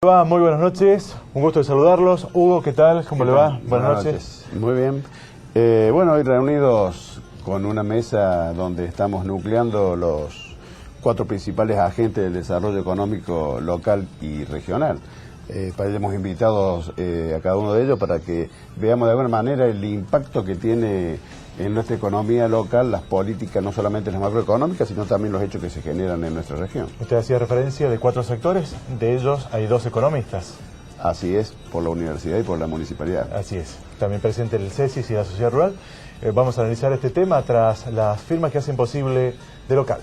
Muy buenas noches, un gusto de saludarlos. Hugo, ¿qué tal? ¿Cómo le va? Buenas noches. Muy bien. Bueno, hoy reunidos con una mesa donde estamos nucleando los 4 principales agentes del desarrollo económico local y regional. Hemos invitado a cada uno de ellos para que veamos de alguna manera el impacto que tiene en nuestra economía local las políticas, no solamente las macroeconómicas, sino también los hechos que se generan en nuestra región. Usted hacía referencia de 4 sectores, de ellos hay 2 economistas. Así es, por la universidad y por la municipalidad. Así es, también presente el CESIS y la sociedad rural. Vamos a analizar este tema tras las firmas que hacen posible de local.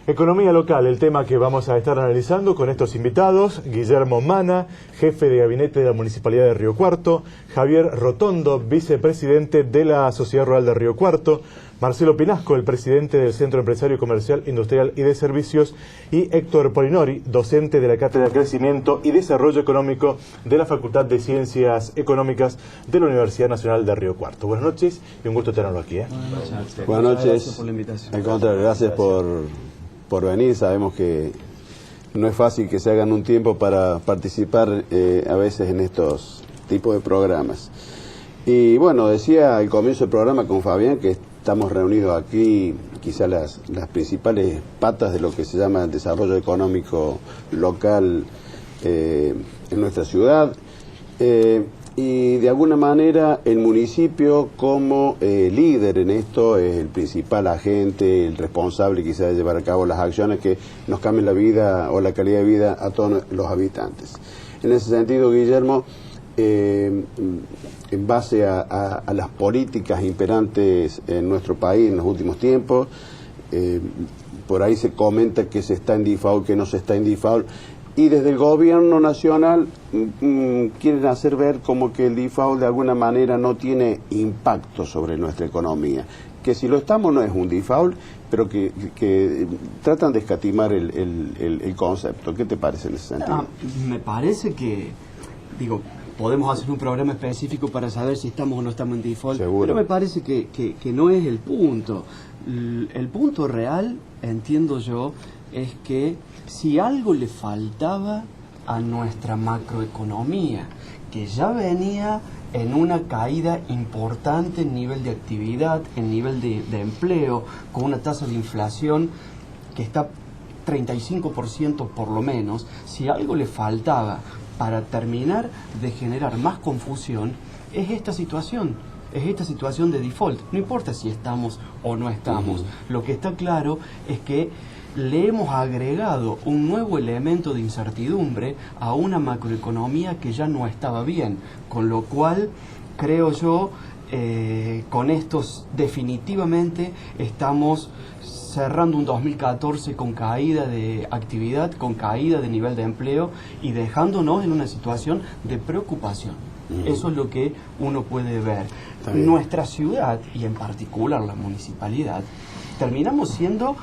Economía local, el tema que vamos a estar analizando con estos invitados: Guillermo Mana, jefe de gabinete de la Municipalidad de Río Cuarto; Javier Rotondo, vicepresidente de la Sociedad Rural de Río Cuarto; Marcelo Pinasco, el presidente del Centro Empresario Comercial, Industrial y de Servicios; y Héctor Polinori, docente de la Cátedra de Crecimiento y Desarrollo Económico de la Facultad de Ciencias Económicas de la Universidad Nacional de Río Cuarto. Buenas noches y un gusto tenerlo aquí. Buenas noches. Gracias por la invitación. Al contrario, gracias por venir. Sabemos que no es fácil que se hagan un tiempo para participar a veces en estos tipos de programas. Y bueno, decía al comienzo del programa con Fabián que estamos reunidos aquí, quizás las principales patas de lo que se llama el desarrollo económico local en nuestra ciudad. Y de alguna manera el municipio como líder en esto es el principal agente, el responsable quizás de llevar a cabo las acciones que nos cambien la vida o la calidad de vida a todos los habitantes. En ese sentido, Guillermo, en base a las políticas imperantes en nuestro país en los últimos tiempos, por ahí se comenta que se está en default, que no se está en default. Y desde el gobierno nacional quieren hacer ver como que el default de alguna manera no tiene impacto sobre nuestra economía. Que si lo estamos no es un default, pero que tratan de escatimar el concepto. ¿Qué te parece en ese sentido? Me parece que, podemos hacer un programa específico para saber si estamos o no estamos en default. Seguro. Pero me parece que no es el punto. El punto real, entiendo yo, es que si algo le faltaba a nuestra macroeconomía, que ya venía en una caída importante en nivel de actividad, en nivel de empleo, con una tasa de inflación que está 35% por lo menos, si algo le faltaba para terminar de generar más confusión, es esta situación. Es esta situación de default. No importa si estamos o no estamos. Lo que está claro es que le hemos agregado un nuevo elemento de incertidumbre a una macroeconomía que ya no estaba bien, con lo cual creo yo con estos definitivamente estamos cerrando un 2014 con caída de actividad, con caída de nivel de empleo y dejándonos en una situación de preocupación. Eso es lo que uno puede ver. Nuestra ciudad, y en particular la municipalidad, terminamos siendo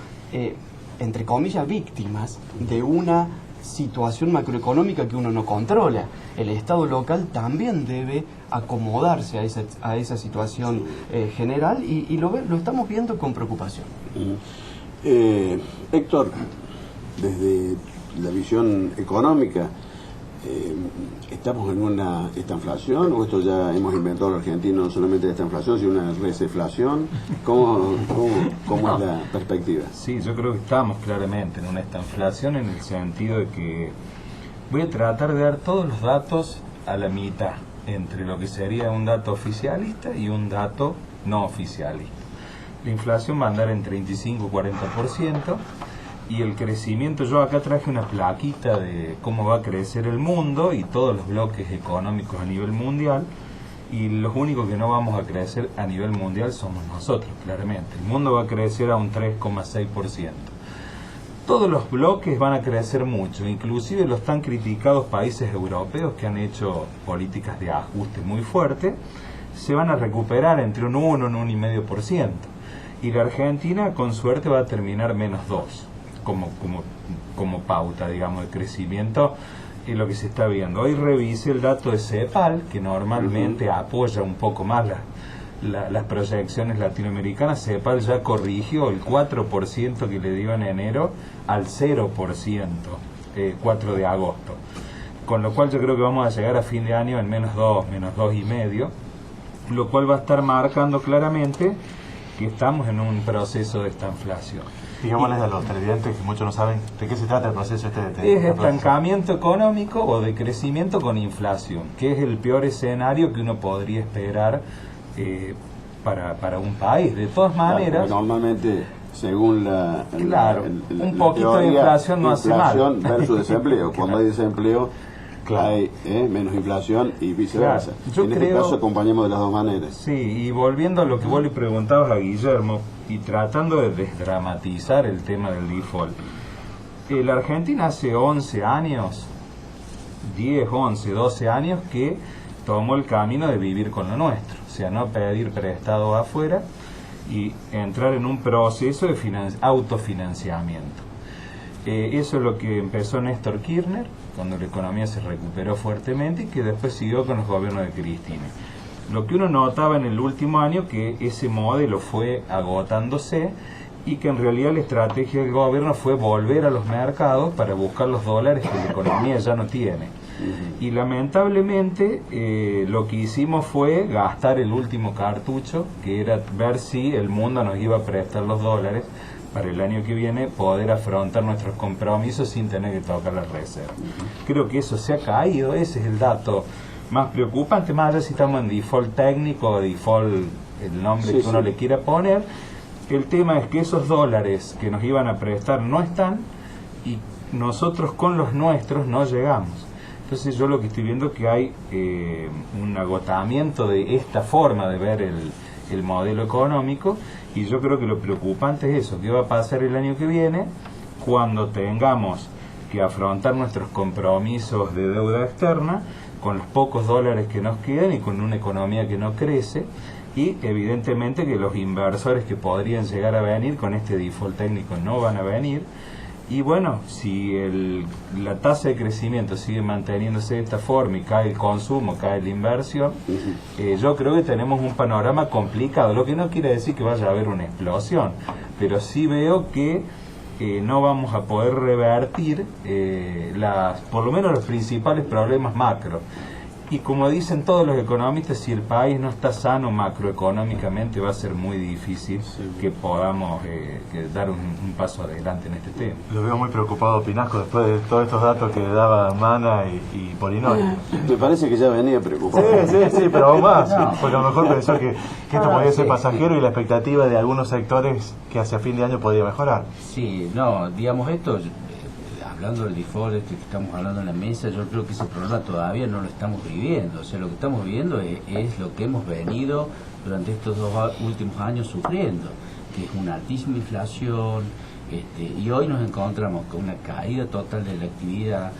entre comillas, víctimas de una situación macroeconómica que uno no controla. El Estado local también debe acomodarse a esa situación general y lo estamos viendo con preocupación. Héctor, desde la visión económica, ¿estamos en esta inflación o esto ya hemos inventado los argentinos, no solamente esta inflación, sino una receflación? ¿Cómo es la perspectiva? Sí, yo creo que estamos claramente en una estanflación en el sentido de que voy a tratar de dar todos los datos a la mitad, entre lo que sería un dato oficialista y un dato no oficialista. La inflación va a andar en 35-40%. Y el crecimiento, yo acá traje una plaquita de cómo va a crecer el mundo y todos los bloques económicos a nivel mundial, y los únicos que no vamos a crecer a nivel mundial somos nosotros, claramente. El mundo va a crecer a un 3,6%. Todos los bloques van a crecer mucho, inclusive los tan criticados países europeos que han hecho políticas de ajuste muy fuertes, se van a recuperar entre un 1 y un 1,5%. Y la Argentina, con suerte, va a terminar menos 2%. Como pauta, digamos, de crecimiento en lo que se está viendo. Hoy revise el dato de CEPAL, que normalmente apoya un poco más las proyecciones latinoamericanas. CEPAL ya corrigió el 4% que le dio en enero al 0%. 4 de agosto. Con lo cual yo creo que vamos a llegar a fin de año en -2, -2,5, lo cual va a estar marcando claramente que estamos en un proceso de estanflación. Digámosles a los televidentes que muchos no saben de qué se trata el proceso Es estancamiento económico o de crecimiento con inflación, que es el peor escenario que uno podría esperar para un país. De todas maneras, normalmente, según un poquito de inflación no hace mal. Inflación versus desempleo. Cuando hay desempleo, hay menos inflación y viceversa. En este caso acompañamos de las dos maneras. Sí, y volviendo a lo que vos le preguntabas a Guillermo y tratando de desdramatizar el tema del default. La Argentina hace 11 años, 10, 11, 12 años que tomó el camino de vivir con lo nuestro, o sea, no pedir prestado afuera y entrar en un proceso de autofinanciamiento. Eso es lo que empezó Néstor Kirchner, cuando la economía se recuperó fuertemente y que después siguió con los gobiernos de Cristina. Lo que uno notaba en el último año que ese modelo fue agotándose y que en realidad la estrategia del gobierno fue volver a los mercados para buscar los dólares que la economía ya no tiene. Y lamentablemente lo que hicimos fue gastar el último cartucho, que era ver si el mundo nos iba a prestar los dólares para el año que viene poder afrontar nuestros compromisos sin tener que tocar la reserva. Creo que eso se ha caído, ese es el dato más preocupante, más allá si estamos en default técnico o default, el nombre que uno le quiera poner. El tema es que esos dólares que nos iban a prestar no están y nosotros con los nuestros no llegamos. Entonces yo lo que estoy viendo es que hay un agotamiento de esta forma de ver el modelo económico, y yo creo que lo preocupante es eso, qué va a pasar el año que viene cuando tengamos que afrontar nuestros compromisos de deuda externa con los pocos dólares que nos quedan y con una economía que no crece, y evidentemente que los inversores que podrían llegar a venir con este default técnico no van a venir. Y bueno, si la tasa de crecimiento sigue manteniéndose de esta forma y cae el consumo, cae la inversión, yo creo que tenemos un panorama complicado, lo que no quiere decir que vaya a haber una explosión, pero sí veo que no vamos a poder revertir por lo menos los principales problemas macro. Y como dicen todos los economistas, si el país no está sano macroeconómicamente va a ser muy difícil que podamos dar un paso adelante en este tema. Lo veo muy preocupado, Pinasco, después de todos estos datos que daba Mana y Polinori. Me parece que ya venía preocupado. Sí, pero aún más, porque a lo mejor pensó que esto podía ser pasajero y la expectativa de algunos sectores que hacia fin de año podía mejorar. Sí, no, digamos esto... Hablando del default que estamos hablando en la mesa, yo creo que ese problema todavía no lo estamos viviendo. O sea, lo que estamos viviendo es lo que hemos venido durante estos 2 últimos años sufriendo, que es una altísima inflación, y hoy nos encontramos con una caída total de la actividad,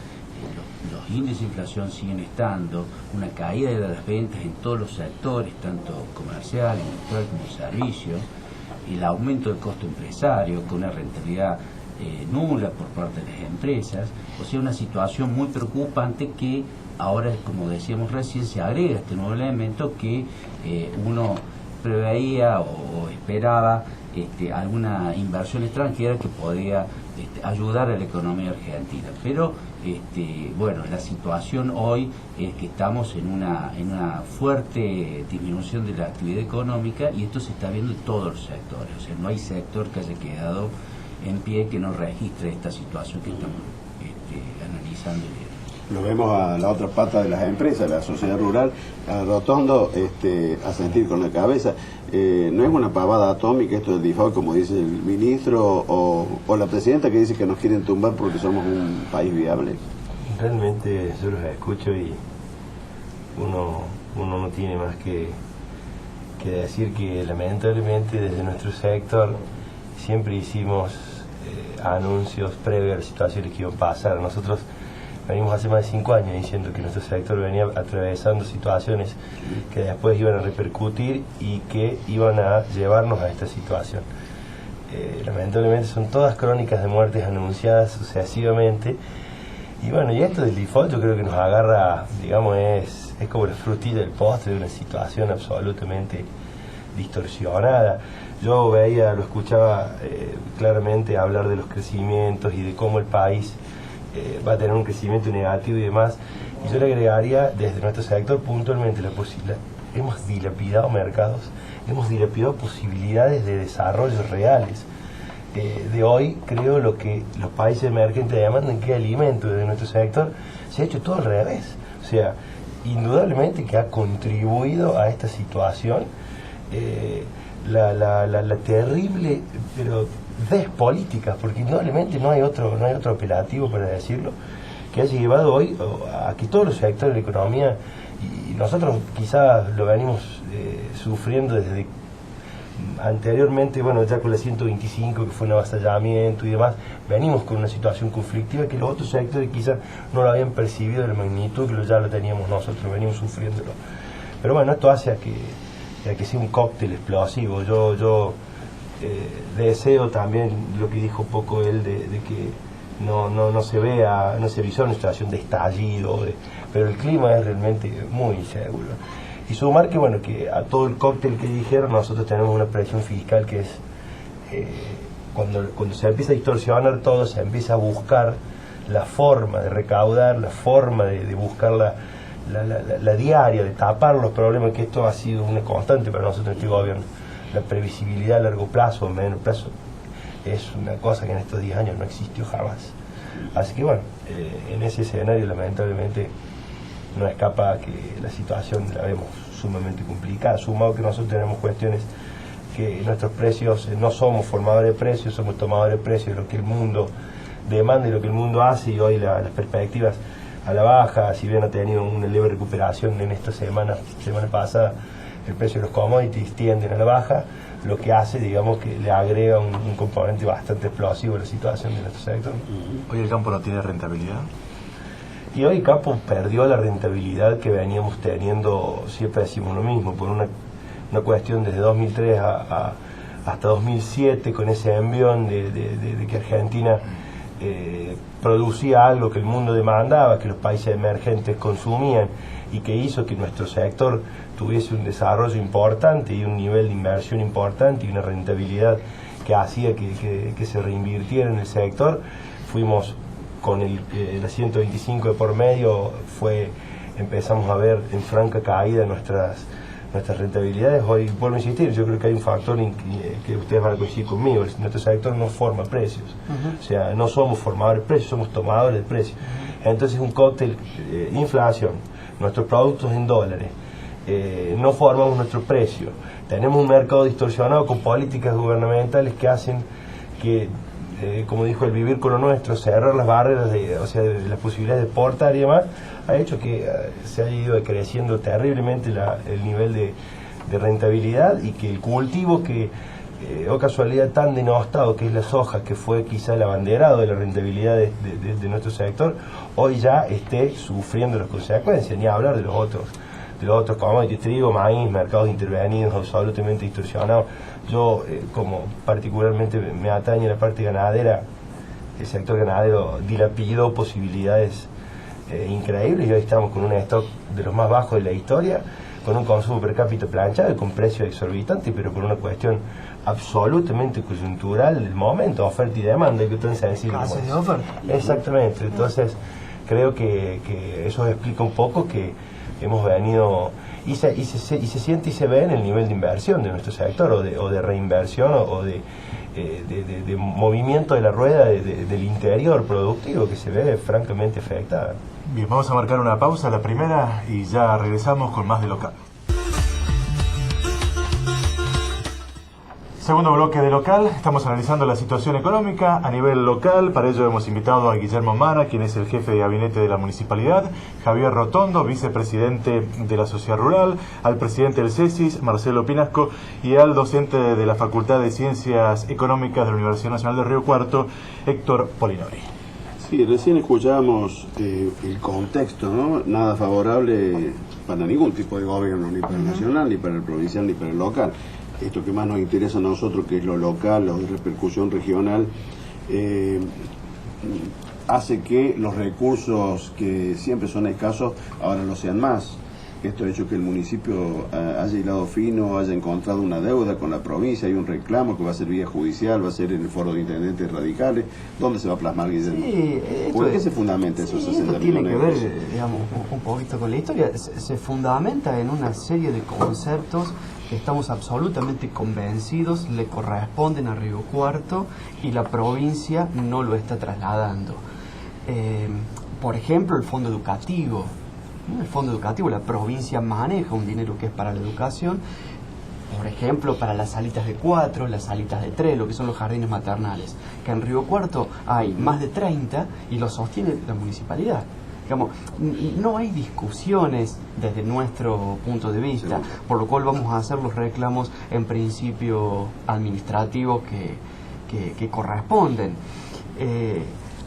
los índices de inflación siguen estando, una caída de las ventas en todos los sectores, tanto comercial, industrial como servicio, y el aumento del costo empresario, con una rentabilidad nula por parte de las empresas. O sea, una situación muy preocupante que ahora, como decíamos recién, se agrega este nuevo elemento que uno preveía o esperaba alguna inversión extranjera que podría ayudar a la economía argentina. Pero bueno, la situación hoy es que estamos en una fuerte disminución de la actividad económica, y esto se está viendo en todos los sectores. O sea, no hay sector que haya quedado en pie que no registre esta situación que estamos analizando. Lo vemos a la otra pata de las empresas, la sociedad rural, a Rotondo a sentir con la cabeza. ¿No es una pavada atómica esto del default, como dice el ministro o la presidenta, que dice que nos quieren tumbar porque somos un país viable? Realmente yo los escucho y uno no tiene más que decir que lamentablemente desde nuestro sector siempre hicimos anuncios previos a las situaciones que iban a pasar. Nosotros venimos hace más de 5 años diciendo que nuestro sector venía atravesando situaciones que después iban a repercutir y que iban a llevarnos a esta situación. Lamentablemente son todas crónicas de muertes anunciadas sucesivamente, y bueno, y esto del default yo creo que nos agarra, digamos, es como la frutilla del postre de una situación absolutamente distorsionada. Yo lo escuchaba claramente hablar de los crecimientos y de cómo el país va a tener un crecimiento negativo y demás. Y yo le agregaría desde nuestro sector puntualmente la posibilidad. Hemos dilapidado mercados, hemos dilapidado posibilidades de desarrollo reales. De hoy, creo, lo que los países emergentes demandan, que alimento desde nuestro sector, se ha hecho todo al revés. O sea, indudablemente que ha contribuido a esta situación la terrible, pero despolítica, porque indudablemente no hay otro apelativo para decirlo, que ha llevado hoy a que todos los sectores de la economía, y nosotros quizás lo venimos sufriendo desde anteriormente, bueno, ya con la 125, que fue un avasallamiento y demás, venimos con una situación conflictiva que los otros sectores quizás no lo habían percibido de la magnitud que ya lo teníamos nosotros, venimos sufriéndolo. Pero bueno, esto hace a que sea un cóctel explosivo. Yo deseo también lo que dijo un poco él, de que no se vea, no se visualiza una situación de estallido, pero el clima es realmente muy inseguro. Y sumar que, bueno, que a todo el cóctel que dijeron, nosotros tenemos una presión fiscal que es, cuando se empieza a distorsionar todo, se empieza a buscar la forma de recaudar, la forma de buscar la diaria, de tapar los problemas, que esto ha sido una constante para nosotros en este gobierno. La previsibilidad a largo plazo, a medio plazo, es una cosa que en estos 10 años no existió jamás. Así que bueno, en ese escenario lamentablemente no escapa que la situación la vemos sumamente complicada, sumado que nosotros tenemos cuestiones que nuestros precios, no somos formadores de precios, somos tomadores de precios, lo que el mundo demanda y lo que el mundo hace, y hoy las perspectivas a la baja, si bien ha tenido una leve recuperación en esta semana pasada, el precio de los commodities tienden a la baja, lo que hace, digamos, que le agrega un componente bastante explosivo a la situación de nuestro sector. ¿Hoy el campo no tiene rentabilidad? Y hoy el campo perdió la rentabilidad que veníamos teniendo, siempre decimos lo mismo, por una cuestión desde 2003 hasta 2007, con ese envión de que Argentina producía algo que el mundo demandaba, que los países emergentes consumían, y que hizo que nuestro sector tuviese un desarrollo importante y un nivel de inversión importante y una rentabilidad que hacía que se reinvirtiera en el sector. Fuimos con la 125 de por medio, empezamos a ver en franca caída nuestras rentabilidades. Hoy, vuelvo a insistir, yo creo que hay un factor que ustedes van a coincidir conmigo: nuestro sector no forma precios. O sea, no somos formadores de precios, somos tomadores de precios. Entonces, un cóctel, inflación, nuestros productos en dólares, no formamos nuestro precio, tenemos un mercado distorsionado con políticas gubernamentales que hacen que, como dijo el vivir con lo nuestro, cerrar las barreras de las posibilidades de exportar y demás, ha hecho que se haya ido creciendo terriblemente el nivel de rentabilidad, y que el cultivo que, o casualidad, tan denostado que es la soja, que fue quizá el abanderado de la rentabilidad de nuestro sector, hoy ya esté sufriendo las consecuencias, ni hablar de los otros commodities, trigo, maíz, mercados intervenidos, absolutamente distorsionados. Yo, como particularmente me atañe la parte ganadera, el sector ganadero dilapidó posibilidades increíbles, y hoy estamos con un stock de los más bajos de la historia, con un consumo per cápita planchado y con precios exorbitantes, pero por una cuestión absolutamente coyuntural del momento, oferta y demanda, que tan sencillo como de oferta. Exactamente. Entonces creo que eso explica un poco que hemos venido, y se siente y se ve en el nivel de inversión de nuestro sector, o de reinversión, o de movimiento de la rueda del interior productivo, que se ve francamente afectada. Bien, vamos a marcar una pausa, la primera, y ya regresamos con más de local. Segundo bloque de local, estamos analizando la situación económica a nivel local. Para ello hemos invitado a Guillermo Mana, quien es el jefe de gabinete de la municipalidad, Javier Rotondo, vicepresidente de la Sociedad Rural, al presidente del CESIS, Marcelo Pinasco, y al docente de la Facultad de Ciencias Económicas de la Universidad Nacional de Río Cuarto, Héctor Polinori. Sí, recién escuchábamos el contexto, ¿no? Nada favorable para ningún tipo de gobierno, ni para el nacional, ni para el provincial, ni para el local. Esto que más nos interesa a nosotros, que es lo local, lo de repercusión regional, hace que los recursos que siempre son escasos ahora lo sean más. esto ha hecho que el municipio haya hilado fino, haya encontrado una deuda con la provincia, hay un reclamo que va a ser vía judicial, va a ser en el foro de intendentes radicales. ¿Dónde se va a plasmar, Guillermo? Sí, ¿Por qué se fundamenta esos 60 esto tiene millones que de ver, pesos? digamos, un poquito con la historia. Se fundamenta en una serie de conceptos que estamos absolutamente convencidos le corresponden a Río Cuarto y la provincia no lo está trasladando. Por ejemplo, el fondo educativo. El fondo educativo, la provincia maneja un dinero que es para la educación, por ejemplo, para las salitas de 4, las salitas de 3, lo que son los jardines maternales, que en Río Cuarto hay más de 30 y lo sostiene la municipalidad. Digamos, no hay discusiones desde nuestro punto de vista, por lo cual vamos a hacer los reclamos en principio administrativos que corresponden.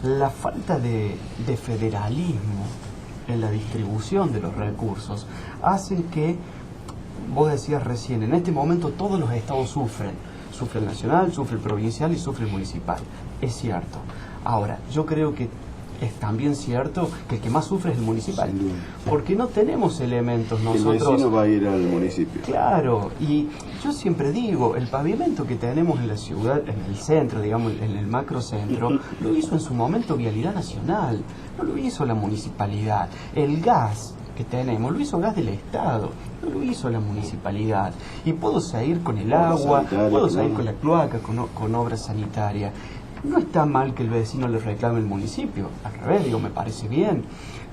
La falta de federalismo en la distribución de los recursos hacen que, vos decías recién, en este momento todos los estados sufren el nacional, sufre el provincial y sufre el municipal, es cierto. Ahora, yo creo que es también cierto que el que más sufre es el municipal, porque no tenemos elementos nosotros. El vecino va a ir al municipio. Claro, y yo siempre digo, el pavimento que tenemos en la ciudad, en el centro, digamos, en el macrocentro, lo hizo en su momento Vialidad Nacional, no lo hizo la municipalidad. El gas que tenemos lo hizo Gas del Estado, no lo hizo la municipalidad. Y puedo seguir con el agua, puedo seguir con la cloaca, con obra sanitaria. No está mal que el vecino le reclame el municipio, al revés, digo, me parece bien.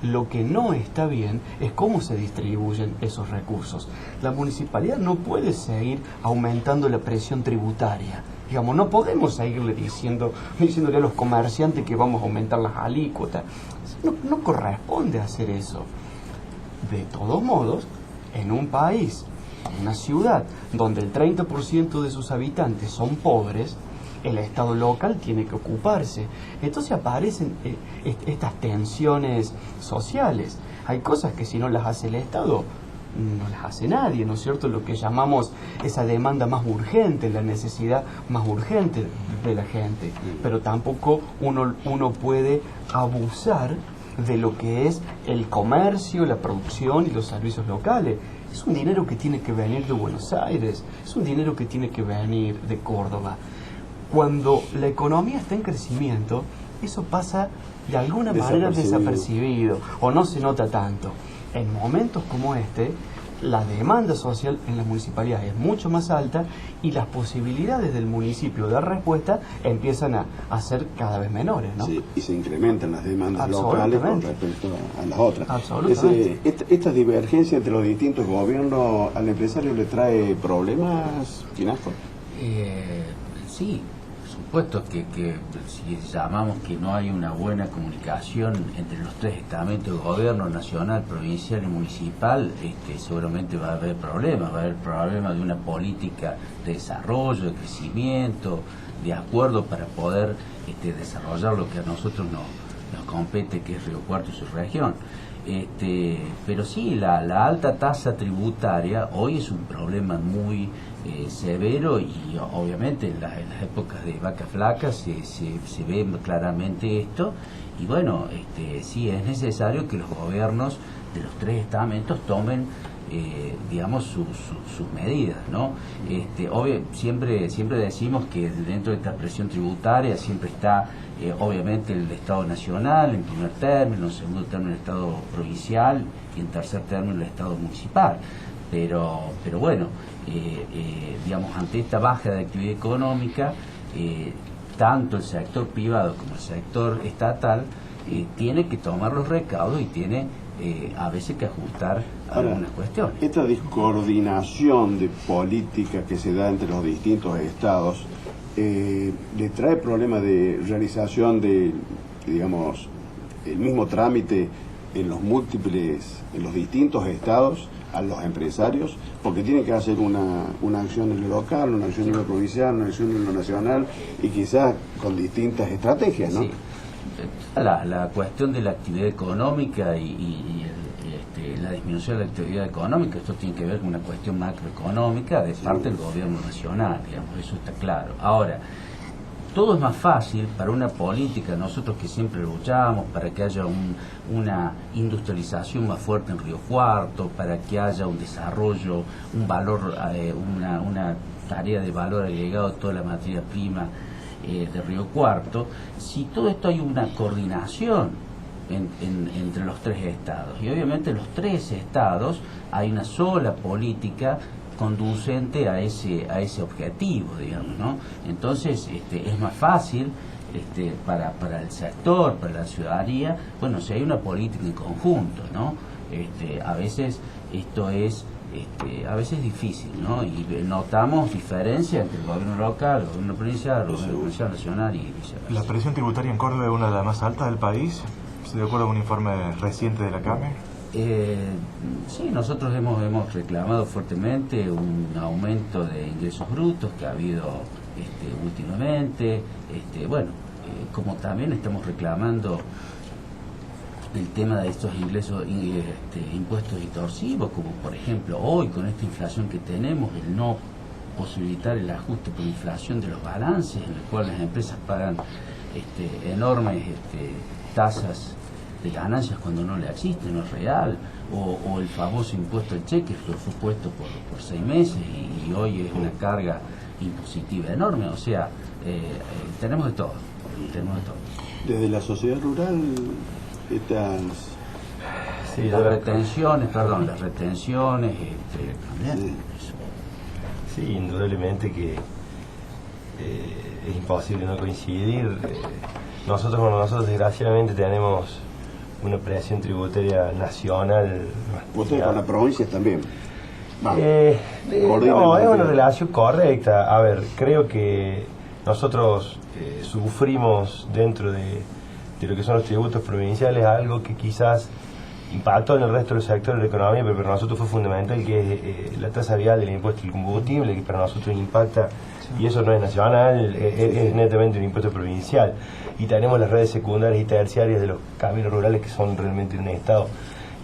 Lo que no está bien es cómo se distribuyen esos recursos. La municipalidad no puede seguir aumentando la presión tributaria. Digamos, no podemos seguirle diciéndole a los comerciantes que vamos a aumentar las alícuotas. No corresponde hacer eso. De todos modos, en un país, en una ciudad, donde el 30% de sus habitantes son pobres, el Estado local tiene que ocuparse. Entonces aparecen estas tensiones sociales. Hay cosas que si no las hace el Estado, no las hace nadie, ¿no es cierto? Lo que llamamos esa demanda más urgente, la necesidad más urgente de la gente. Pero tampoco uno puede abusar de lo que es el comercio, la producción y los servicios locales. Es un dinero que tiene que venir de Buenos Aires, es un dinero que tiene que venir de Córdoba. Cuando la economía está en crecimiento, eso pasa de alguna manera desapercibido o no se nota tanto. En momentos como este, la demanda social en la municipalidad es mucho más alta y las posibilidades del municipio de dar respuesta empiezan a ser cada vez menores, ¿no? Sí, y se incrementan las demandas locales con respecto a las otras. Absolutamente. Esta divergencia entre los distintos gobiernos, ¿al empresario le trae problemas, Pinasco? Sí, por supuesto que si llamamos que no hay una buena comunicación entre los tres estamentos de gobierno, nacional, provincial y municipal, seguramente va a haber problemas, de una política de desarrollo, de crecimiento, de acuerdo para poder desarrollar lo que a nosotros nos compete, que es Río Cuarto y su región. Pero sí, la alta tasa tributaria hoy es un problema muy severo y obviamente en las épocas de vacas flacas se ve claramente esto y bueno, sí es necesario que los gobiernos de los tres estamentos tomen digamos sus medidas, ¿no? Siempre decimos que dentro de esta presión tributaria siempre está obviamente el Estado nacional en primer término, en segundo término el Estado provincial y en tercer término el Estado municipal. Pero bueno, digamos, ante esta baja de actividad económica, tanto el sector privado como el sector estatal tiene que tomar los recaudos y tiene a veces que ajustar algunas cuestiones. Esta descoordinación de política que se da entre los distintos estados le trae problemas de realización de, digamos, el mismo trámite en los distintos estados a los empresarios, porque tienen que hacer una acción en lo local, una acción en lo provincial, una acción en lo nacional y quizás con distintas estrategias, ¿no? Sí. La cuestión de la actividad económica y la disminución de la actividad económica, esto tiene que ver con una cuestión macroeconómica de parte del gobierno nacional, digamos, eso está claro. Ahora, todo es más fácil para una política, nosotros que siempre luchamos para que haya una industrialización más fuerte en Río Cuarto, para que haya un desarrollo, un valor, una tarea de valor agregado a toda la materia prima de Río Cuarto. Si todo esto hay una coordinación entre los tres estados, y obviamente en los tres estados hay una sola política conducente a ese objetivo, digamos, ¿no? Entonces es más fácil para el sector, para la ciudadanía, bueno, si hay una política en conjunto, ¿no? A veces esto es a veces difícil, ¿no? Y notamos diferencias entre el gobierno local, el gobierno provincial, el gobierno provincial nacional y viceversa. ¿La presión tributaria en Córdoba es una de las más altas del país? ¿De acuerdo a un informe reciente de la CAME? Sí, nosotros hemos reclamado fuertemente un aumento de ingresos brutos que ha habido últimamente. Como también estamos reclamando el tema de estos ingresos, impuestos distorsivos, como por ejemplo hoy con esta inflación que tenemos, el no posibilitar el ajuste por inflación de los balances, en el cual las empresas pagan enormes tasas de ganancias cuando no le existen, no es real, o el famoso impuesto al cheque que fue puesto por 6 meses y hoy es una carga impositiva enorme. O sea, tenemos de todo. Desde la sociedad rural, sí, las retenciones, también. Sí, indudablemente que es imposible no coincidir. Nosotros desgraciadamente tenemos una presión tributaria nacional. Ustedes con las provincias también. No, es una relación correcta. A ver, creo que nosotros sufrimos dentro de lo que son los tributos provinciales algo que quizás impactó en el resto del sector de la economía, pero para nosotros fue fundamental, que es la tasa vial del impuesto al combustible, que para nosotros impacta, y eso no es nacional, es netamente un impuesto provincial. Y tenemos las redes secundarias y terciarias de los caminos rurales que son realmente un estado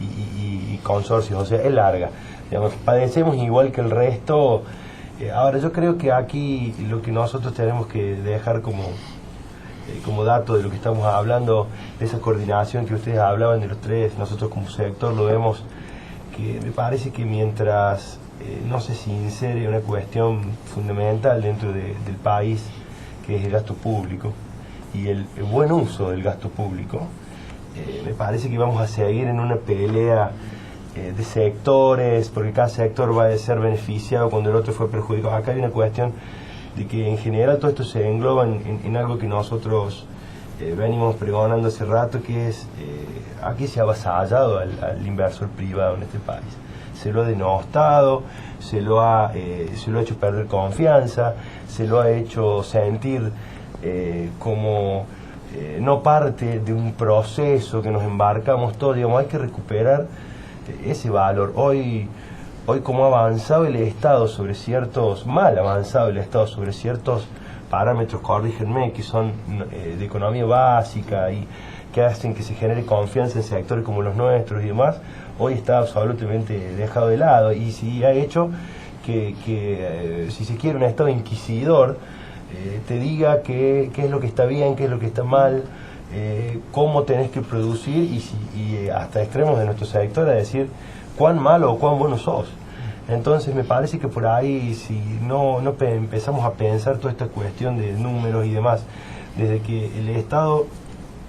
y consorcios, o sea, es larga. Digamos, padecemos igual que el resto. Ahora, yo creo que aquí lo que nosotros tenemos que dejar como dato de lo que estamos hablando, de esa coordinación que ustedes hablaban de los tres, nosotros como sector lo vemos, que me parece que mientras no se sincere una cuestión fundamental dentro del país, que es el gasto público y el buen uso del gasto público, me parece que vamos a seguir en una pelea de sectores, porque cada sector va a ser beneficiado cuando el otro fue perjudicado. Acá hay una cuestión de que en general todo esto se engloba en algo que nosotros venimos pregonando hace rato, que es aquí se ha avasallado al inversor privado en este país. Se lo ha denostado, se lo ha hecho perder confianza, se lo ha hecho sentir como no parte de un proceso que nos embarcamos todos. Digamos, hay que recuperar ese valor. Hoy como ha avanzado el Estado sobre ciertos, mal avanzado el Estado sobre ciertos parámetros, corrígenme, que son de economía básica y que hacen que se genere confianza en sectores como los nuestros y demás, hoy está absolutamente dejado de lado, y si ha hecho que si se quiere un Estado inquisidor te diga qué es lo que está bien, qué es lo que está mal, cómo tenés que producir, y hasta extremos de nuestro sector a decir cuán malo o cuán bueno sos. Entonces me parece que por ahí, si no empezamos a pensar toda esta cuestión de números y demás, desde que el Estado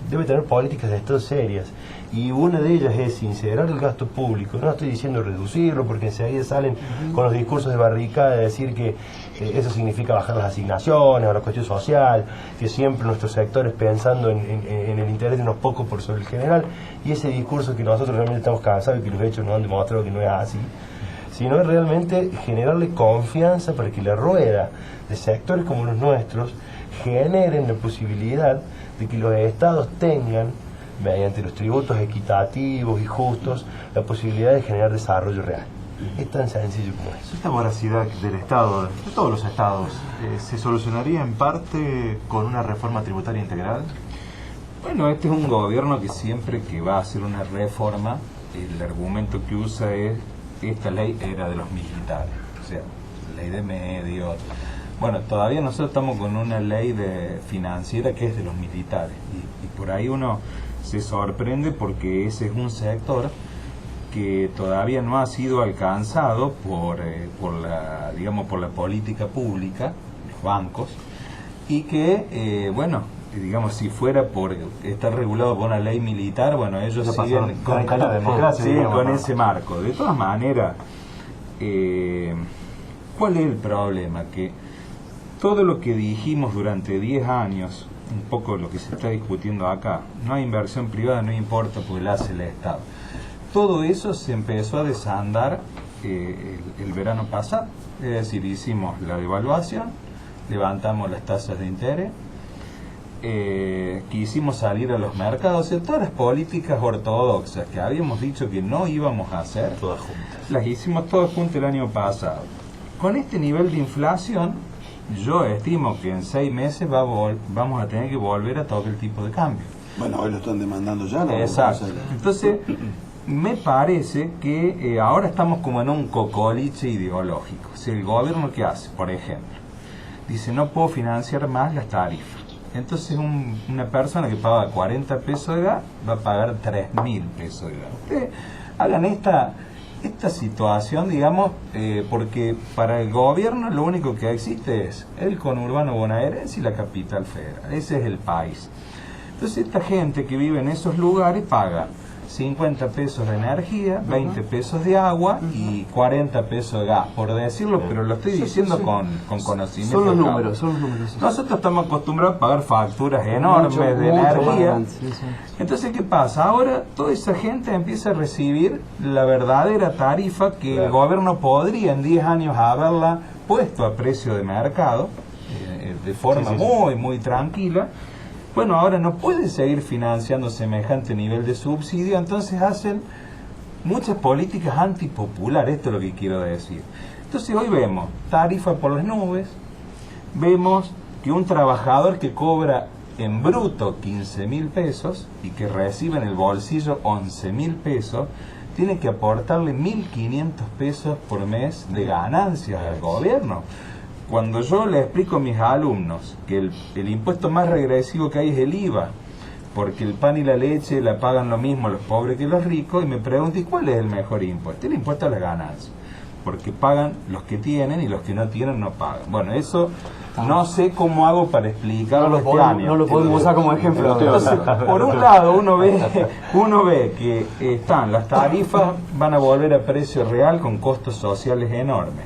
debe tener políticas de Estado serias, y una de ellas es sincerar el gasto público. No estoy diciendo reducirlo, porque enseguida salen con los discursos de barricada de decir que eso significa bajar las asignaciones o la cuestión social, que siempre nuestros sectores pensando en el interés de unos pocos por sobre el general, y ese discurso que nosotros realmente estamos cansados y que los hechos nos han demostrado que no es así, sino realmente generarle confianza para que la rueda de sectores como los nuestros generen la posibilidad de que los estados tengan, mediante los tributos equitativos y justos, la posibilidad de generar desarrollo real. Es tan sencillo como eso. Esta voracidad del Estado, de todos los estados, ¿se solucionaría en parte con una reforma tributaria integral? Bueno, este es un gobierno que siempre que va a hacer una reforma, el argumento que usa es: esta ley era de los militares, o sea, ley de medios, Bueno, todavía nosotros estamos con una ley financiera que es de los militares y por ahí uno se sorprende porque ese es un sector que todavía no ha sido alcanzado por la política pública, los bancos, y que, si fuera por estar regulado por una ley militar, bueno, ellos siguen con ese marco. De todas maneras, ¿cuál es el problema? Que todo lo que dijimos durante 10 años, un poco lo que se está discutiendo acá, no hay inversión privada, no importa porque la hace el Estado. Todo eso se empezó a desandar el verano pasado, es decir, hicimos la devaluación, levantamos las tasas de interés, quisimos salir a los mercados, o sea, todas las políticas ortodoxas que habíamos dicho que no íbamos a hacer, todas juntas, las hicimos todas juntas el año pasado. Con este nivel de inflación, yo estimo que en 6 meses vamos a tener que volver a tocar el tipo de cambio. Bueno, hoy lo están demandando ya. Exacto. Entonces, me parece que ahora estamos como en un cocoliche ideológico. Si el gobierno, ¿qué hace? Por ejemplo, dice, no puedo financiar más las tarifas. Entonces una persona que paga 40 pesos de gas va a pagar 3.000 pesos de gas. Ustedes hagan esta situación, digamos, porque para el gobierno lo único que existe es el conurbano bonaerense y la capital federal. Ese es el país. Entonces esta gente que vive en esos lugares paga 50 pesos de energía, 20 pesos de agua y 40 pesos de gas, por decirlo, pero lo estoy diciendo con conocimiento. Son los números. Nosotros estamos acostumbrados a pagar facturas enormes de energía. Entonces, ¿qué pasa? Ahora toda esa gente empieza a recibir la verdadera tarifa que el gobierno podría en 10 años haberla puesto a precio de mercado, de forma muy tranquila. Bueno, ahora no puede seguir financiando semejante nivel de subsidio, entonces hacen muchas políticas antipopulares, esto es lo que quiero decir. Entonces hoy vemos tarifa por las nubes, vemos que un trabajador que cobra en bruto 15.000 pesos y que recibe en el bolsillo 11.000 pesos, tiene que aportarle 1.500 pesos por mes de ganancias al gobierno. Cuando yo le explico a mis alumnos que el impuesto más regresivo que hay es el IVA, porque el pan y la leche la pagan lo mismo los pobres que los ricos, y me pregunto, ¿y cuál es el mejor impuesto? El impuesto a las ganancias, porque pagan los que tienen y los que no tienen no pagan. Bueno, eso no sé cómo hago para explicarlo este año. No lo podemos usar como ejemplo. Entonces, por un lado, uno ve que están las tarifas, van a volver a precio real con costos sociales enormes.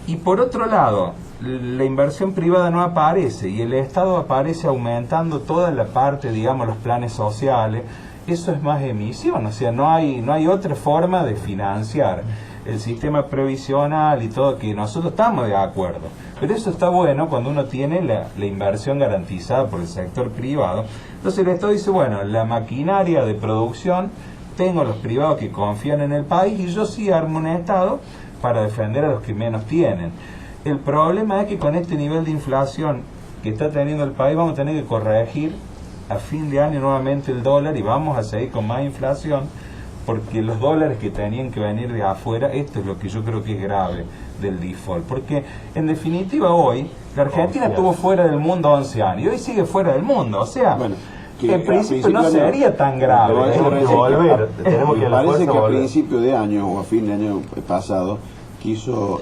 Y por otro lado, la inversión privada no aparece y el Estado aparece aumentando toda la parte, digamos, los planes sociales. Eso es más emisión, o sea, no hay otra forma de financiar el sistema previsional y todo, que nosotros estamos de acuerdo. Pero eso está bueno cuando uno tiene la inversión garantizada por el sector privado. Entonces el Estado dice, bueno, la maquinaria de producción, tengo los privados que confían en el país y yo sí armo un Estado para defender a los que menos tienen. El problema es que con este nivel de inflación que está teniendo el país vamos a tener que corregir a fin de año nuevamente el dólar y vamos a seguir con más inflación, porque los dólares que tenían que venir de afuera, esto es lo que yo creo que es grave del default, porque en definitiva hoy la Argentina estuvo fuera del mundo 11 años y hoy sigue fuera del mundo, o sea, bueno, en principio no sería tan grave. Me parece que a principio de año o a fin de año pasado quiso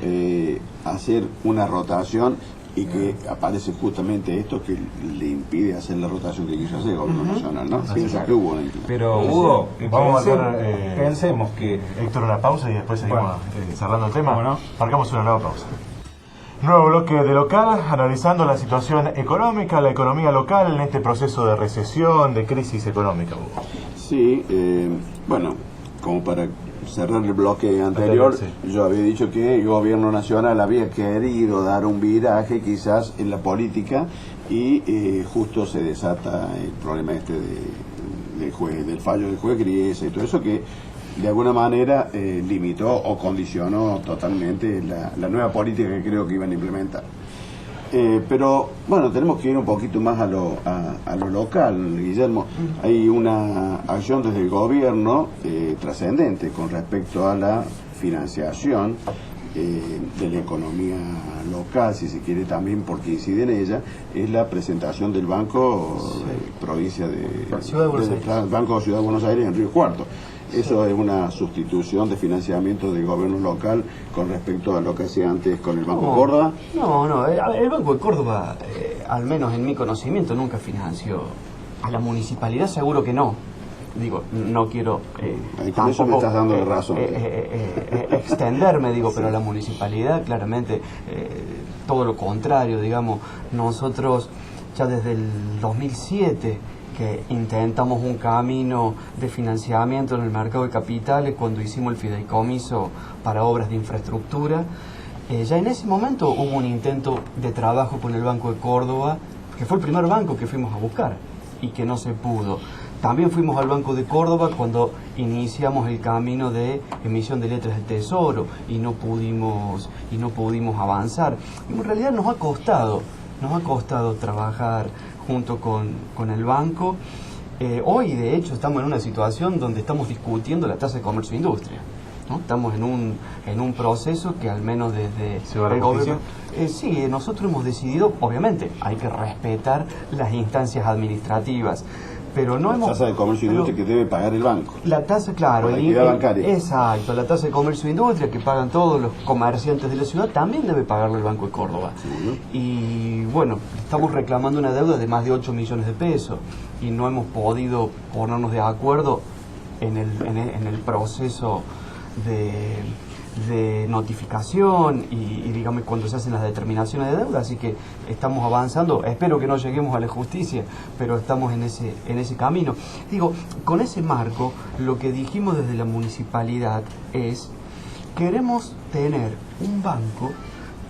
hacer una rotación y que aparece justamente esto que le impide hacer la rotación que quiso hacer el gobierno nacional, ¿no? Que hubo pero Hugo, pensemos que Héctor, una pausa y después seguimos cerrando el tema. ¿No? Marcamos una nueva pausa. Nuevo bloque de local, analizando la situación económica, la economía local en este proceso de recesión, de crisis económica. Sí, bueno, como para cerrar el bloque anterior, yo había dicho que el gobierno nacional había querido dar un viraje quizás en la política y justo se desata el problema del fallo del juez Griesa y todo eso que de alguna manera limitó o condicionó totalmente la nueva política que creo que iban a implementar. Pero bueno, tenemos que ir un poquito más a lo local, Guillermo. Hay una acción desde el gobierno trascendente con respecto a la financiación de la economía local, si se quiere también, porque incide en ella, es la presentación del Banco Provincia de Ciudad de Buenos Aires. Banco Ciudad de Buenos Aires en Río Cuarto. Eso es una sustitución de financiamiento del gobierno local con respecto a lo que hacía antes con el Banco Córdoba. No, el Banco de Córdoba, al menos en mi conocimiento, nunca financió. A la municipalidad seguro que no. Digo, no quiero con eso me estás dando de razón. Extenderme, digo, pero a la municipalidad claramente todo lo contrario, digamos. Nosotros ya desde el 2007 que intentamos un camino de financiamiento en el mercado de capitales cuando hicimos el fideicomiso para obras de infraestructura. Ya en ese momento hubo un intento de trabajo con el Banco de Córdoba, que fue el primer banco que fuimos a buscar y que no se pudo. También fuimos al Banco de Córdoba cuando iniciamos el camino de emisión de letras del Tesoro y no pudimos avanzar. En realidad nos ha costado trabajar junto con el banco. Hoy, de hecho, estamos en una situación donde estamos discutiendo la tasa de comercio e industria, ¿no? Estamos en un proceso que al menos desde el gobierno... sí, nosotros hemos decidido, obviamente, hay que respetar las instancias administrativas, pero no hemos... La tasa de comercio e industria que debe pagar el banco. La tasa, claro. La actividad bancaria. Exacto, la tasa de comercio e industria que pagan todos los comerciantes de la ciudad también debe pagarlo el Banco de Córdoba. Sí. Y bueno, estamos reclamando una deuda de más de 8 millones de pesos y no hemos podido ponernos de acuerdo en el proceso de notificación y digamos cuando se hacen las determinaciones de deuda, así que estamos avanzando. Espero que no lleguemos a la justicia, pero estamos en ese camino. Digo, con ese marco, lo que dijimos desde la municipalidad es: queremos tener un banco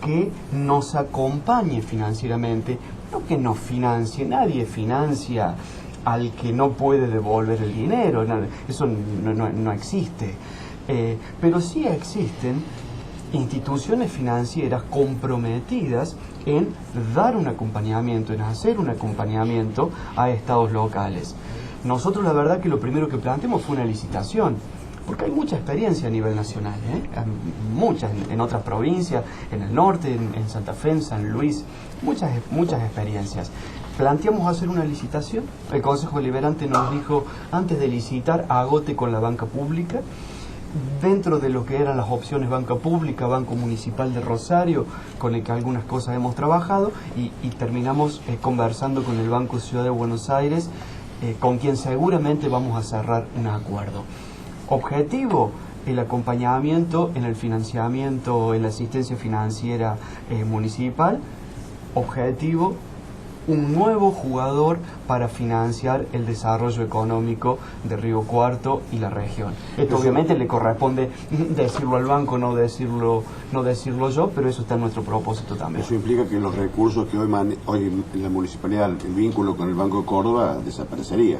que nos acompañe financieramente, no que nos financie. Nadie financia al que no puede devolver el dinero, eso no existe. Pero sí existen instituciones financieras comprometidas en dar un acompañamiento, en hacer un acompañamiento a estados locales. Nosotros la verdad que lo primero que planteamos fue una licitación, porque hay mucha experiencia a nivel nacional, muchas en otras provincias, en el norte, en Santa Fe, en San Luis, muchas experiencias. Planteamos hacer una licitación, el Consejo Deliberante nos dijo, antes de licitar, agote con la banca pública. Dentro de lo que eran las opciones banca pública, Banco Municipal de Rosario, con el que algunas cosas hemos trabajado, y terminamos conversando con el Banco Ciudad de Buenos Aires, con quien seguramente vamos a cerrar un acuerdo. Objetivo: el acompañamiento en el financiamiento, en la asistencia financiera municipal. Objetivo: un nuevo jugador para financiar el desarrollo económico de Río Cuarto y la región. Esto obviamente le corresponde decirlo al banco, no decirlo yo, pero eso está en nuestro propósito también. Eso implica que los recursos que hoy en la municipalidad, el vínculo con el Banco de Córdoba, desaparecería.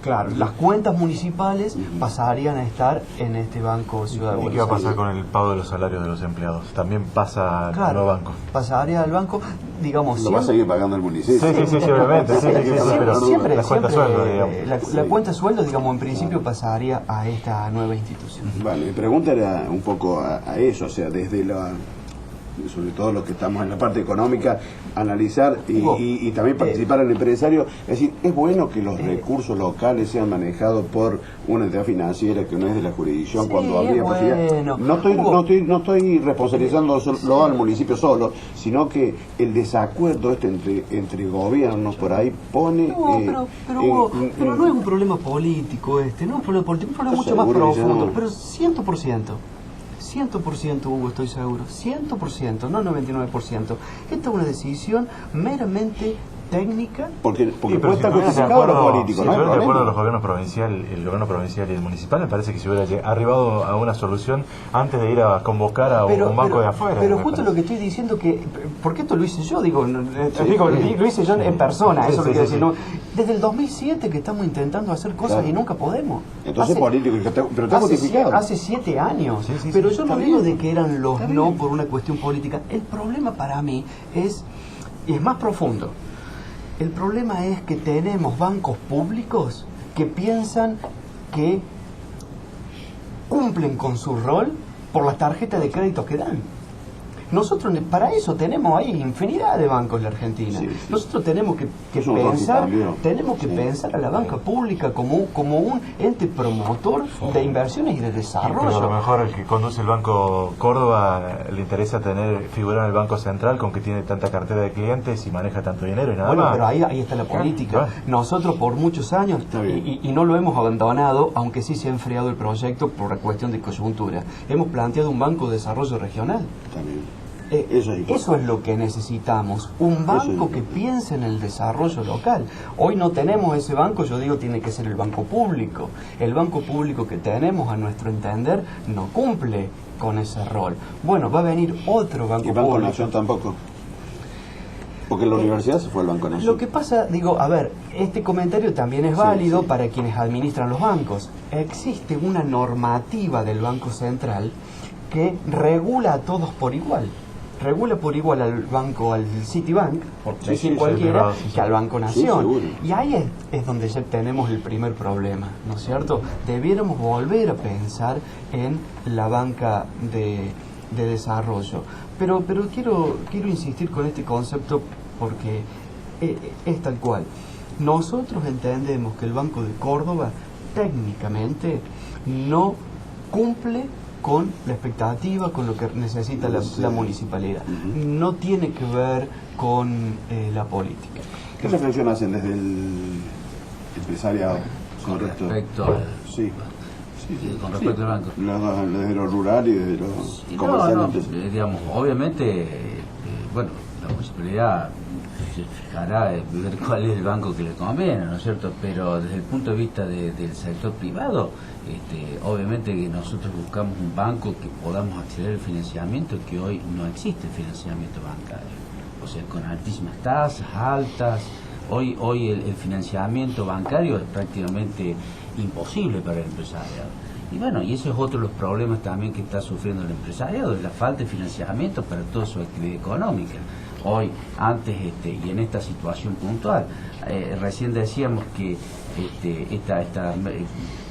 Claro, las cuentas municipales pasarían a estar en este Banco Ciudad de Buenos Aires. ¿Y qué va a pasar con el pago de los salarios de los empleados? ¿También pasa al nuevo banco? Pasaría al banco, digamos... Lo va a seguir pagando el municipio. Sí, obviamente. Pero siempre, la cuenta sueldo, digamos. La cuenta sueldo, digamos, en principio pasaría a esta nueva institución. Vale, mi pregunta era un poco a eso, o sea, desde sobre todo los que estamos en la parte económica, analizar y también participar en el empresario. Es decir, es bueno que los recursos locales sean manejados por una entidad financiera que no es de la jurisdicción, cuando habría posibilidad. No estoy responsabilizando solo al municipio solo, sino que el desacuerdo entre gobiernos por ahí pone... Pero no es un problema político no es un problema político, es un problema mucho más profundo, pero 100%, Hugo, estoy seguro, 100%, no 99%. Esta es una decisión meramente técnica. Porque puede estar justificado lo político, ¿no? Si de acuerdo los gobiernos el gobierno provincial y el municipal, me parece que se hubiera arribado a una solución antes de ir a convocar a un banco de afuera. Pero justo lo que estoy diciendo porque esto lo hice yo, lo hice yo en persona, eso lo quiero decir. ¿No? Desde el 2007 que estamos intentando hacer cosas y nunca podemos. Entonces político, pero está justificado. Hace 7 años. Pero yo no digo de que eran los no por una cuestión política. El problema para mí es más profundo. El problema es que tenemos bancos públicos que piensan que cumplen con su rol por las tarjetas de crédito que dan. Nosotros para eso tenemos ahí infinidad de bancos en la Argentina. Sí. Nosotros tenemos que pensar a la banca pública como un ente promotor de inversiones y de Pero a desarrollo. lo mejor el que conduce el Banco Córdoba le interesa figurar en el Banco Central, con que tiene tanta cartera de clientes y maneja tanto dinero y nada Bueno, más. pero ahí está la política. Nosotros por muchos años, y no lo hemos abandonado, aunque sí se ha enfriado el proyecto por la cuestión de coyuntura, hemos planteado un banco de desarrollo regional. También. Eso es lo que necesitamos, un banco que piense en el desarrollo local. Hoy no tenemos ese banco, yo digo, tiene que ser el banco público. El banco público que tenemos, a nuestro entender, no cumple con ese rol. Bueno, va a venir otro banco público. ¿Y Banco Nación tampoco? Porque la universidad se fue al Banco Nación. Lo que pasa, digo, a ver, este comentario también es válido para quienes administran los bancos. Existe una normativa del Banco Central que regula a todos por igual. Regula por igual al banco, al Citibank, por decir cualquiera, que al Banco Nación. Y ahí es donde ya tenemos el primer problema, ¿no es cierto? Debiéramos volver a pensar en la banca de desarrollo. Pero quiero insistir con este concepto porque es tal cual. Nosotros entendemos que el Banco de Córdoba técnicamente no cumple con la expectativa, con lo que necesita la municipalidad. No tiene que ver con la política. ¿Qué reflexión hacen desde el empresariado con respecto con respecto al banco? Desde lo rural y desde lo comercial. Digamos, obviamente, bueno, la municipalidad se fijará en ver cuál es el banco que le conviene, ¿no es cierto? Pero desde el punto de vista del sector privado, obviamente que nosotros buscamos un banco que podamos acceder al financiamiento, que hoy no existe el financiamiento bancario, o sea, con altísimas tasas, altas. Hoy el financiamiento bancario es prácticamente imposible para el empresariado. Y bueno, y ese es otro de los problemas también que está sufriendo el empresariado, es la falta de financiamiento para toda su actividad económica. Hoy, antes y en esta situación puntual, recién decíamos que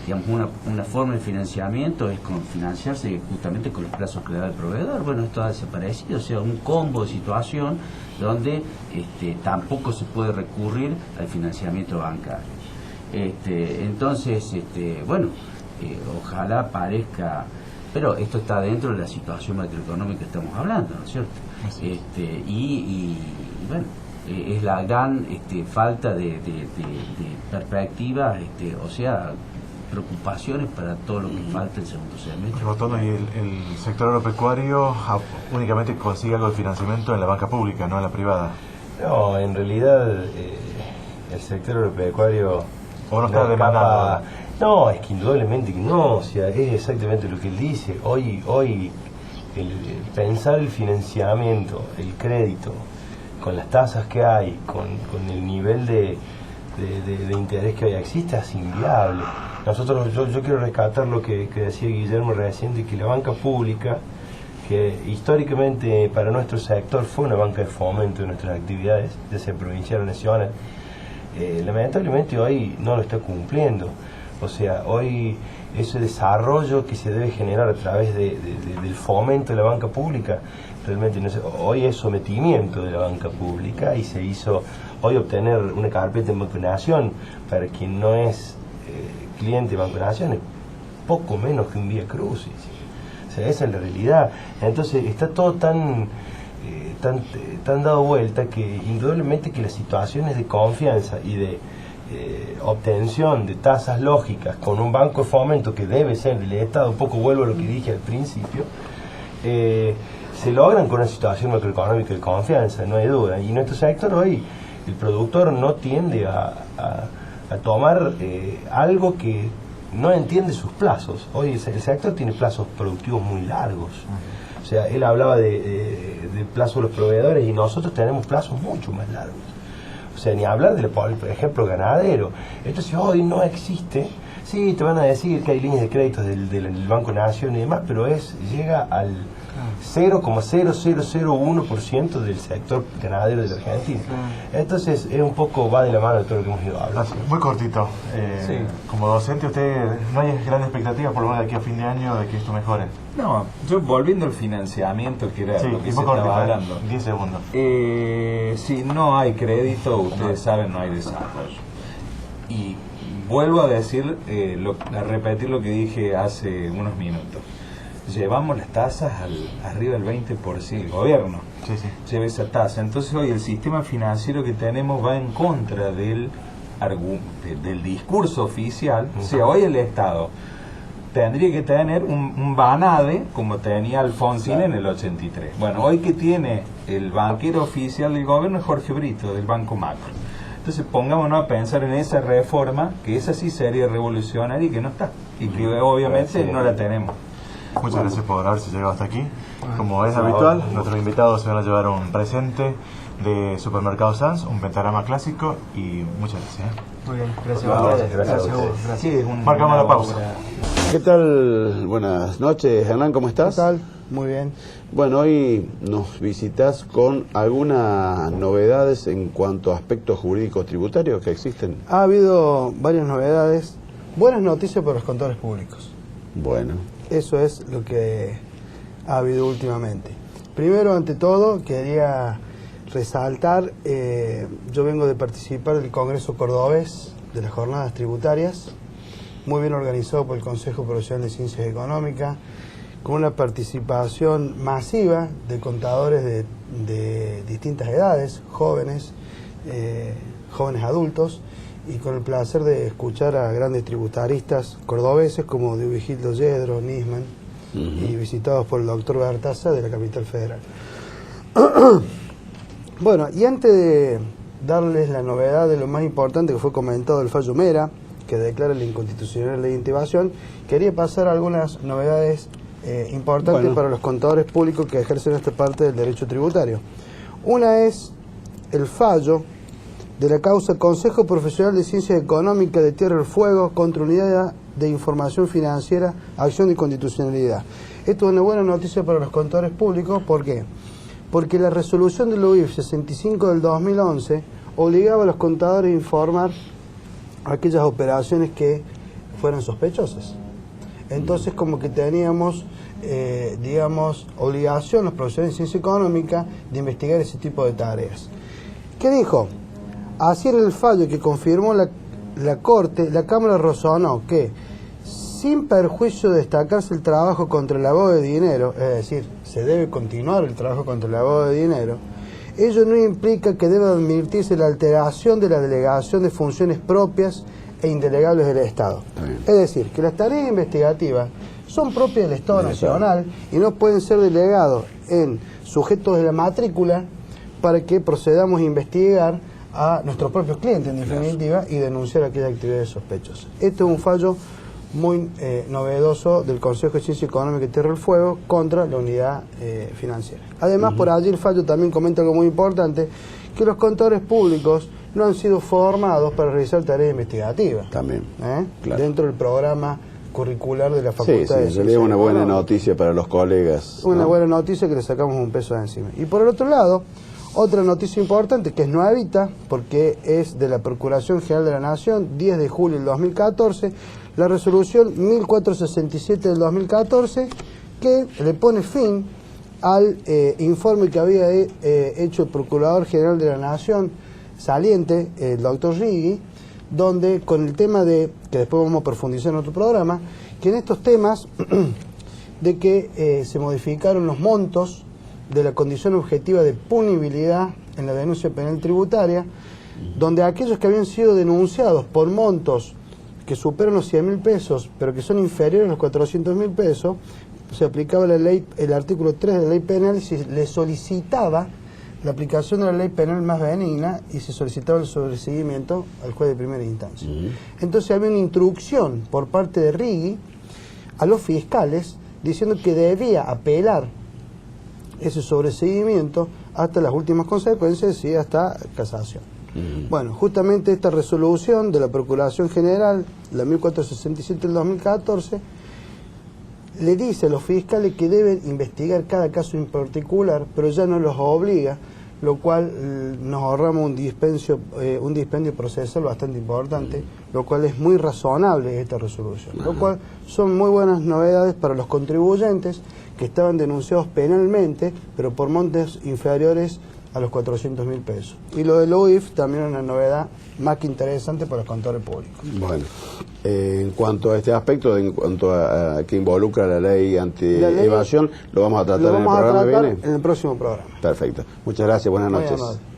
digamos una forma de financiamiento es financiarse justamente con los plazos que le da el proveedor. Bueno, esto ha desaparecido, o sea, un combo de situación donde tampoco se puede recurrir al financiamiento bancario. Entonces, bueno, ojalá parezca, pero esto está dentro de la situación macroeconómica que estamos hablando, ¿no es cierto? Y bueno, es la gran falta de perspectiva, o sea, preocupaciones para todo lo que falta el segundo semestre. Rotondo, y el sector agropecuario únicamente consigue algo de financiamiento en la banca pública, no en la privada. No, en realidad el sector agropecuario ¿O no está demandado? No, es que indudablemente que no, o sea, es exactamente lo que él dice. Hoy el pensar el financiamiento, el crédito, con las tasas que hay, con el nivel de interés que hoy existe, es inviable. Nosotros, yo quiero rescatar lo que decía Guillermo recién, de que la banca pública, que históricamente para nuestro sector fue una banca de fomento de nuestras actividades, ya sea provincial o nacional, lamentablemente hoy no lo está cumpliendo. O sea, hoy ese desarrollo que se debe generar a través del fomento de la banca pública, realmente no hoy es sometimiento de la banca pública, y se hizo hoy obtener una carpeta en Banco Nación para quien no es cliente de Banco Nación es poco menos que un vía crucis. O sea, esa es la realidad. Entonces está todo tan dado vuelta que indudablemente que las situaciones de confianza y de obtención de tasas lógicas con un banco de fomento que debe ser del Estado, un poco vuelvo a lo que dije al principio, se logran con una situación macroeconómica de confianza, no hay duda. Y en nuestro sector hoy el productor no tiende a tomar algo que no entiende sus plazos. Hoy el sector tiene plazos productivos muy largos. O sea, él hablaba de plazo de los proveedores y nosotros tenemos plazos mucho más largos. O sea, ni hablar por ejemplo, ganadero. Entonces hoy no existe Sí, te van a decir que hay líneas de créditos del Banco Nación y demás, pero llega al 0,0001% del sector ganadero de la Argentina. Entonces, es un poco, va de la mano de todo lo que hemos ido hablando. Muy cortito. Sí. Como docente, ¿usted no hay grandes expectativas, por lo menos de aquí a fin de año, de que esto mejore? No, yo volviendo al financiamiento, que era Sí, lo que y se muy cortito, estaba hablando. 10 segundos. Si no hay crédito, ustedes saben, no hay desarrollo. Y vuelvo a decir, a repetir lo que dije hace unos minutos. Llevamos las tasas arriba del 20%, el gobierno lleva esa tasa. Entonces hoy el sistema financiero que tenemos va en contra del discurso oficial. O sea, hoy el Estado tendría que tener un Banade como tenía Alfonsín en el 83. Bueno, hoy que tiene el banquero oficial del gobierno es Jorge Brito, del Banco Macro. Entonces pongámonos a pensar en esa reforma, que esa sí sería revolucionaria y que no está. Y que obviamente no la tenemos. Muchas gracias por haberse llegado hasta aquí. Como es habitual, nuestros invitados se van a llevar un presente de Supermercado Sanz, un pentagrama clásico y muchas gracias. Muy bien, gracias. Gracias. Sí, es Marcamos la pausa. ¿Qué tal? Buenas noches, Hernán, ¿cómo estás? ¿Qué tal? Muy bien. Bueno, hoy nos visitas con algunas novedades en cuanto a aspectos jurídicos tributarios que existen. Ha habido varias novedades, buenas noticias para los contadores públicos. Bueno. Eso es lo que ha habido últimamente. Primero, ante todo, quería resaltar, yo vengo de participar del Congreso Cordobés de las Jornadas Tributarias, muy bien organizado por el Consejo Profesional de Ciencias Económicas, con una participación masiva de contadores de distintas edades, jóvenes adultos, y con el placer de escuchar a grandes tributaristas cordobeses como de Vigildo Yedro, Nisman, y visitados por el doctor Bertaza de la Capital Federal. Bueno, y antes de darles la novedad de lo más importante que fue comentado del fallo Mera, que declara la inconstitucional ley de intimación, quería pasar algunas novedades importantes para los contadores públicos que ejercen esta parte del derecho tributario. Una es el fallo de la causa Consejo Profesional de Ciencias Económicas de Tierra del Fuego contra Unidad de Información Financiera, Acción de Inconstitucionalidad. Esto es una buena noticia para los contadores públicos. ¿Por qué? Porque la resolución del UIF 65 del 2011 obligaba a los contadores a informar aquellas operaciones que fueran sospechosas. Entonces, como que teníamos, obligación los profesionales de ciencia económica de investigar ese tipo de tareas. ¿Qué dijo? Así era el fallo que confirmó la Corte. La Cámara razonó que, sin perjuicio de destacarse el trabajo contra el lavado de dinero, es decir, se debe continuar el trabajo contra el lavado de dinero, ello no implica que deba admitirse la alteración de la delegación de funciones propias e indelegables del Estado. Es decir, que las tareas investigativas son propias del Estado Nacional y no pueden ser delegados en sujetos de la matrícula para que procedamos a investigar a nuestros propios clientes, en definitiva, y denunciar aquellas actividades sospechosas. Este es un fallo muy novedoso del Consejo de Ciencia Económica y Tierra del Fuego contra la unidad financiera. Además, por allí el fallo también comenta algo muy importante, que los contadores públicos no han sido formados para realizar tareas investigativas. También, claro. Dentro del programa curricular de la Facultad de Ciencias. Sí, sería una buena noticia para los colegas. Una buena noticia que le sacamos un peso de encima. Y por el otro lado, otra noticia importante, que es nuevita, porque es de la Procuración General de la Nación, 10 de julio del 2014, la resolución 1467 del 2014, que le pone fin al informe que había hecho el Procurador General de la Nación saliente, el doctor Righi, donde con el tema de, que después vamos a profundizar en otro programa, que en estos temas de que se modificaron los montos de la condición objetiva de punibilidad en la denuncia penal tributaria, donde aquellos que habían sido denunciados por montos que superan los 100.000 pesos, pero que son inferiores a los 400.000 pesos, se aplicaba la ley, el artículo 3 de la ley penal, y se le solicitaba la aplicación de la ley penal más benigna y se solicitaba el sobreseguimiento al juez de primera instancia. Entonces había una instrucción por parte de Righi a los fiscales diciendo que debía apelar ese sobreseguimiento hasta las últimas consecuencias y hasta casación. Bueno, justamente esta resolución de la Procuración General, la 1467 del 2014, le dice a los fiscales que deben investigar cada caso en particular, pero ya no los obliga, lo cual nos ahorramos un dispendio procesal bastante importante, lo cual es muy razonable esta resolución, lo cual son muy buenas novedades para los contribuyentes que estaban denunciados penalmente, pero por montes inferiores a los 400.000 pesos. Y lo del UIF también es una novedad más que interesante para los contadores públicos. Bueno, en cuanto a este aspecto, en cuanto a que involucra la ley anti-evasión, lo vamos a tratar en el programa que viene. En el próximo programa. Perfecto. Muchas gracias, buenas Muy noches. amable.